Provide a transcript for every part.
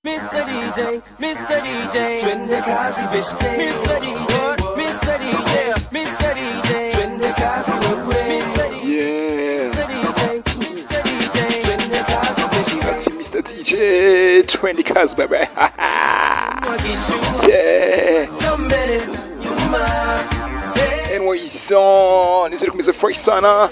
Mr. DJ, Mr. DJ, twende kazi beshte. Mr. DJ, Mr. DJ, Mr. DJ, twende kazi wewe. Mr. DJ, Mr. DJ, twende kazi beshte. That's Mr. DJ, twende kazi baby. Yeah. Anyways, nizere kumeze fresh sana.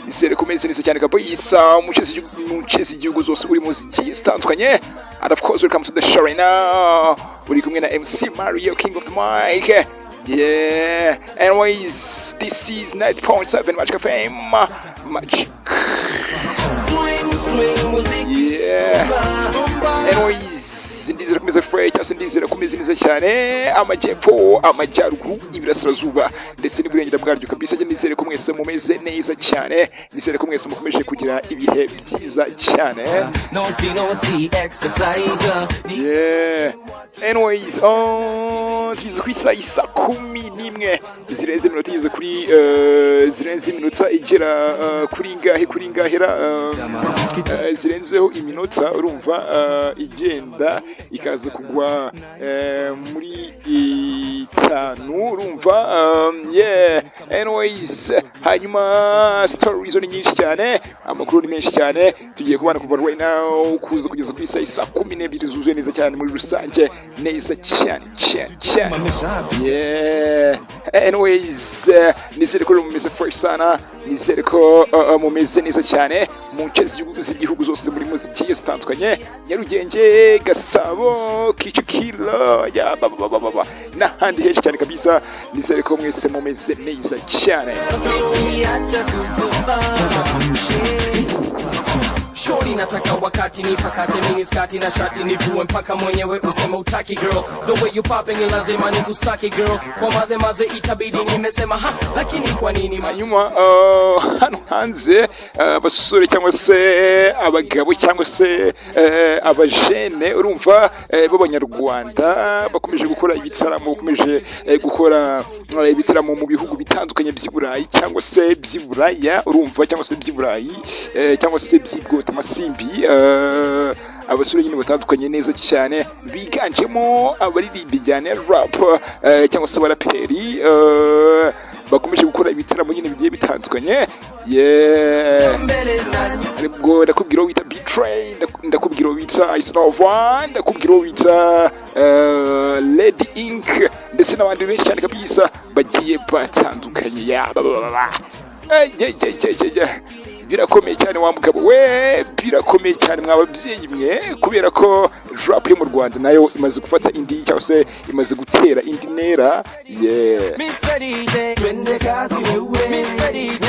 Nizere kumeze neza cyane kabisa. Muchezi igihugu zose uri muzigiye zitandukanye. And of course, welcome to the show right now. Uri kumwe na MC Mario, King of the Mic. Yeah. Anyways, this is 90.7 Magic FM. Magic. Yeah. Anyways, ndizera kumeze fresh, cyangwa ndizera kumeze neza cyane. Amajyepfo, amajyaruguru, iburasirazuba ndetse n'iburengera bwaryo kabisa. Ndizere ko mwese mumeze neza cyane. Ndizere ko mwese mukomeje kugira ibihe byiza cyane. Yeah. Anyways, tugize ku isaha 11 zirenze iminota igeze kuri zirenze iminota igera kuri ngahera zirenzeho iminota urumva igenda ikaza kugwa muri 5 urumva yeah. Anyways, hanyuma stories ni nyinshi cyane, amakuru ni menshi cyane, tugiye kubana kuva right now kuza kugeza ku isaha 12 zuzuye neza cyane muri rusange neza cyane. Yeah. Anyways, nizere ko mumeze fresh sana, nizere ko mumeze neza cyane mu nce z'igihugu zose muri muziki zitandukanye, Nyarugenge, Gasabo, Kicukiro, ya baba n'ahandi henshi cyane kabisa. Nizere ko mwese mumeze neza cyane. Shorty nataka wakati nipakate mini skati na shati nivue mpaka mwenyewe useme utaki girl. The way you popping ni lazima nikustaki girl. Kwa maze itabidi nimesema ha, lakini kwa nini hanyuma hano hanze abasore cyangwa se abagabo cyangwa se abajene urumva b'abanyarwanda bakomeje gukora ibitaramo, bakomeje gukora ibitaramo mu bihugu bitandukanye by'Iburayi cyangwa se by'Iburaya urumva, cyangwa se by'Iburayi cyangwa se by'ibwota masimbi. Abasore nyine batandukanye neza cyane biganjemo abaririmbi cyane rap cyangwa se abaraperi bakomeje gukora ibitaramo nyine bigiye bitandukanye. Yeah. Aribwo ndakubwira wita Betray, ndakubwira wita Izuba, ndakubwira wita Lady Ink ndetse n'abandi benshi cyane kabisa bagiye batandukanye. Yeah. Birakomeye cyane wa mugabo we, birakomeye cyane mwababyeyi mwe, kubera ko rap yo mu Rwanda nayo imaze gufata indi cyangwa se imaze gutera indi ntera. Yeah. Mr. DJ, twende kazi wewe. Mr. DJ,